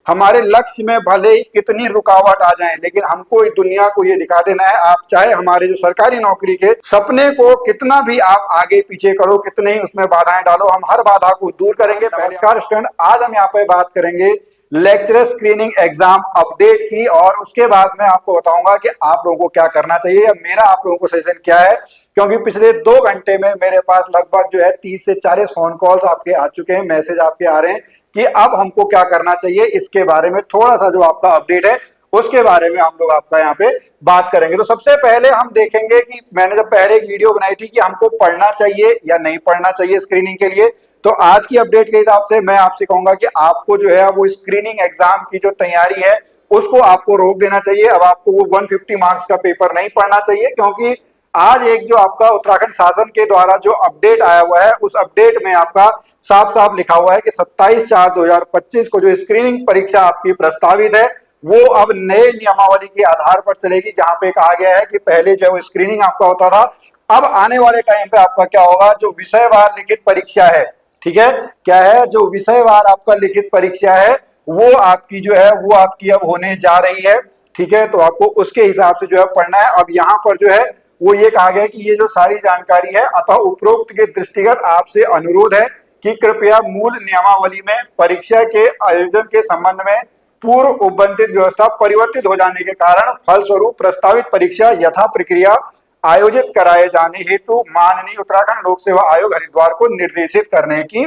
हमारे लक्ष्य में भले ही कितनी रुकावट आ जाए, लेकिन हमको इस दुनिया को ये दिखा देना है। आप चाहे हमारे जो सरकारी नौकरी के सपने को कितना भी आप आगे पीछे करो, कितने ही उसमें बाधाएं डालो, हम हर बाधा को दूर करेंगे। नमस्कार स्टूडेंट, आज हम यहाँ पे बात करेंगे लेक्चरर स्क्रीनिंग एग्जाम अपडेट की, और उसके बाद मैं आपको बताऊंगा कि आप लोगों को क्या करना चाहिए या मेरा आप लोगों को सजेशन क्या है। क्योंकि पिछले 2 घंटे में मेरे पास लगभग जो है 30 से 40 फोन कॉल्स आपके आ चुके हैं, मैसेज आपके आ रहे हैं कि अब हमको क्या करना चाहिए। इसके बारे में थोड़ा सा जो आपका अपडेट है उसके बारे में हम लोग आपका यहाँ पे बात करेंगे। तो सबसे पहले हम देखेंगे कि मैंने जब पहले एक वीडियो बनाई थी कि हमको पढ़ना चाहिए या नहीं पढ़ना चाहिए स्क्रीनिंग के लिए, तो आज की अपडेट के हिसाब से मैं आपसे कहूंगा कि आपको जो है वो स्क्रीनिंग एग्जाम की जो तैयारी है उसको आपको रोक देना चाहिए। अब आपको वो 150 मार्क्स का पेपर नहीं पढ़ना चाहिए, क्योंकि आज एक जो आपका उत्तराखंड शासन के द्वारा जो अपडेट आया हुआ है उस अपडेट में आपका साफ साफ लिखा हुआ है कि 27/4/2025 को जो स्क्रीनिंग परीक्षा आपकी प्रस्तावित है वो अब नए नियमावली के आधार पर चलेगी, जहां पे कहा गया है कि पहले जो है स्क्रीनिंग आपका होता था, अब आने वाले टाइम पे आपका क्या होगा, जो विषयवार लिखित परीक्षा है, ठीक है, क्या है, जो विषयवार आपका लिखित परीक्षा है वो आपकी जो है वो आपकी अब होने जा रही है, ठीक है। तो आपको उसके हिसाब से जो है पढ़ना है। अब यहाँ पर जो है वो ये कहा गया कि ये जो सारी जानकारी है, अतः उपरोक्त के दृष्टिगत आपसे अनुरोध है कि कृपया मूल नियमावली में परीक्षा के आयोजन के संबंध में पूर्व उपबंधित व्यवस्था परिवर्तित हो जाने के कारण फलस्वरूप प्रस्तावित परीक्षा यथा प्रक्रिया आयोजित कराए जाने हेतु माननीय उत्तराखंड लोक सेवा आयोग हरिद्वार को निर्देशित करने की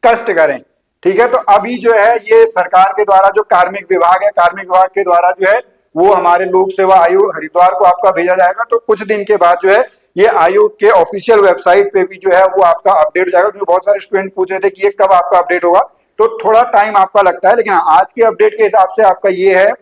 कष्ट करें, ठीक है। तो अभी जो है ये सरकार के द्वारा जो कार्मिक विभाग है, कार्मिक विभाग के द्वारा जो है वो हमारे लोक सेवा आयोग हरिद्वार को आपका भेजा जाएगा। तो कुछ दिन के बाद जो है ये आयोग के ऑफिशियल वेबसाइट पे भी जो है वो आपका अपडेट हो जाएगा। क्योंकि बहुत सारे स्टूडेंट पूछ रहे थे कि ये कब आपका अपडेट होगा, तो थोड़ा टाइम आपका लगता है, लेकिन आज के अपडेट के हिसाब से आपका ये है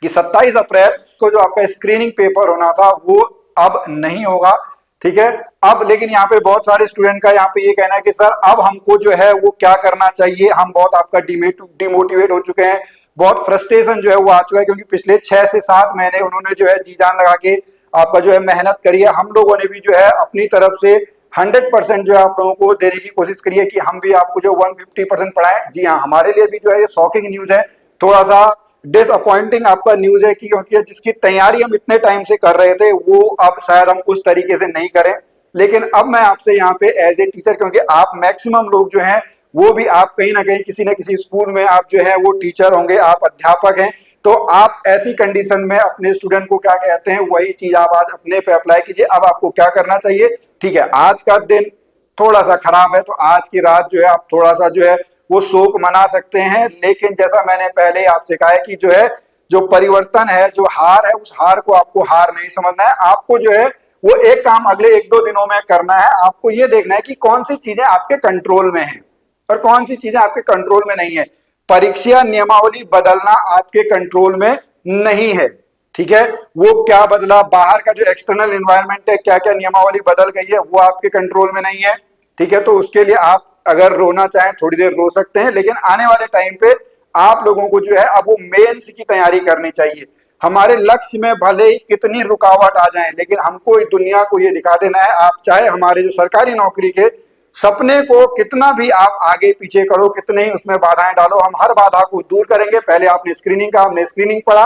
कि 27 अप्रैल को जो आपका स्क्रीनिंग पेपर होना था वो अब नहीं होगा, ठीक है। अब लेकिन यहाँ पे बहुत सारे स्टूडेंट का यहाँ पे ये कहना है कि सर अब हमको जो है वो क्या करना चाहिए, हम बहुत आपका डिमोटिवेट हो चुके हैं, बहुत फ्रस्ट्रेशन जो है वो आ चुका है, क्योंकि पिछले 6 से 7 महीने उन्होंने जो है जी जान लगा के आपका जो है मेहनत करी है। हम लोगों ने भी जो है अपनी तरफ से 100% जो है आप लोगों को देने की कोशिश करी है कि हम भी आपको जो 150% पढ़ाएं। जी हाँ, हमारे लिए भी जो है ये शॉकिंग न्यूज है, थोड़ा सा डिसअपॉइंटिंग आपका न्यूज है कि क्योंकि जिसकी तैयारी हम इतने टाइम से कर रहे थे वो अब शायद हम उस तरीके से नहीं करें। लेकिन अब मैं आपसे यहाँ पे एज ए टीचर, क्योंकि आप मैक्सिमम लोग जो हैं वो भी आप कहीं ना कहीं किसी न किसी स्कूल में आप जो है वो टीचर होंगे, आप अध्यापक हैं, तो आप ऐसी कंडीशन में अपने स्टूडेंट को क्या कहते हैं वही चीज आप आज अपने पे अप्लाई कीजिए। अब आपको क्या करना चाहिए, ठीक है, आज का दिन थोड़ा सा खराब है तो आज की रात जो है आप थोड़ा सा जो है वो शोक मना सकते हैं, लेकिन जैसा मैंने पहले ही आपसे कहा है कि जो है जो परिवर्तन है, जो हार है, उस हार को आपको हार नहीं समझना है। आपको जो है वो एक काम अगले 1-2 दिनों में करना है। आपको ये देखना है कि कौन सी चीजें आपके कंट्रोल में है और कौन सी चीजें आपके कंट्रोल में नहीं है। परीक्षा नियमावली बदलना आपके कंट्रोल में नहीं है, ठीक है। वो क्या बदला, बाहर का जो एक्सटर्नल एनवायरनमेंट है, क्या क्या नियमावली बदल गई है, वो आपके कंट्रोल में नहीं है, ठीक है। तो उसके लिए आप अगर रोना चाहें थोड़ी देर रो सकते हैं, लेकिन आने वाले टाइम पे आप लोगों को जो है अब वो मेंस की तैयारी करनी चाहिए। हमारे लक्ष्य में भले ही कितनी रुकावट आ जाए, लेकिन हमको इस दुनिया को ये दिखा देना है। आप चाहे हमारे जो सरकारी नौकरी के सपने को कितना भी आप आगे पीछे करो, कितने ही उसमें बाधाएं डालो, हम हर बाधा को दूर करेंगे। पहले आपने स्क्रीनिंग का, हमने स्क्रीनिंग पढ़ा,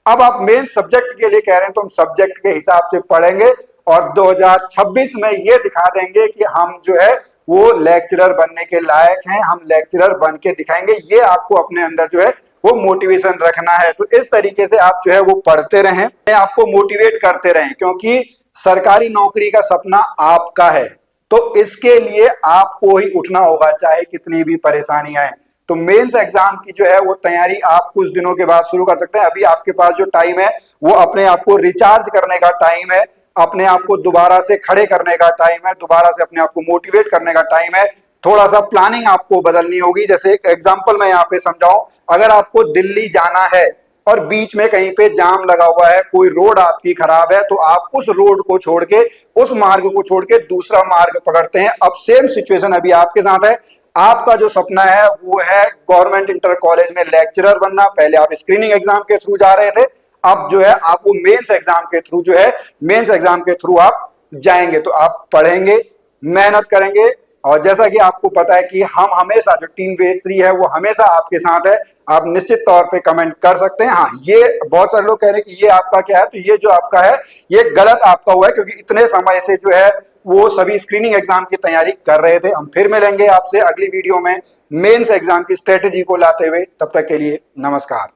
अब आप मेन सब्जेक्ट के लिए कह रहे हैं तो हम सब्जेक्ट के हिसाब से पढ़ेंगे और 2026 में ये दिखा देंगे कि हम जो है वो लेक्चरर बनने के लायक हैं, हम लेक्चरर बन के दिखाएंगे। ये आपको अपने अंदर जो है वो मोटिवेशन रखना है। तो इस तरीके से आप जो है वो पढ़ते रहें, आपको मोटिवेट करते रहें, क्योंकि सरकारी नौकरी का सपना आपका है, तो इसके लिए आपको ही उठना होगा चाहे कितनी भी परेशानी आए। तो मेंस एग्जाम की जो है वो तैयारी आप कुछ दिनों के बाद शुरू कर सकते हैं। अभी आपके पास जो टाइम है वो अपने आप को रिचार्ज करने का टाइम है, अपने आप को दोबारा से खड़े करने का टाइम है, दोबारा से अपने आप को मोटिवेट करने का टाइम है। थोड़ा सा प्लानिंग आपको बदलनी होगी। जैसे एक एग्जांपल मैं यहाँ पे समझाऊं, अगर आपको दिल्ली जाना है और बीच में कहीं पे जाम लगा हुआ है, कोई रोड आपकी खराब है, तो आप उस रोड को छोड़ के, उस मार्ग को छोड़ के दूसरा मार्ग पकड़ते हैं। अब सेम सिचुएशन अभी आपके साथ है। आपका जो सपना है वो है गवर्नमेंट इंटर कॉलेज में लेक्चरर बनना। पहले आप स्क्रीनिंग एग्जाम के थ्रू जा रहे थे, अब जो है आप वो मेंस एग्जाम के थ्रू जो है मेंस एग्जाम के थ्रू आप जाएंगे। तो आप पढ़ेंगे, मेहनत करेंगे और जैसा कि आपको पता है कि हम हमेशा, जो टीम वेद श्री है वो हमेशा आपके साथ है, आप निश्चित तौर पे कमेंट कर सकते हैं। हाँ, ये बहुत सारे लोग कह रहे हैं कि ये आपका क्या है, तो ये जो आपका है ये गलत आपका हुआ है, क्योंकि इतने समय से जो है वो सभी स्क्रीनिंग एग्जाम की तैयारी कर रहे थे। हम फिर मिलेंगे आपसे अगली वीडियो में मेंस एग्जाम की स्ट्रेटेजी को लाते हुए, तब तक के लिए नमस्कार।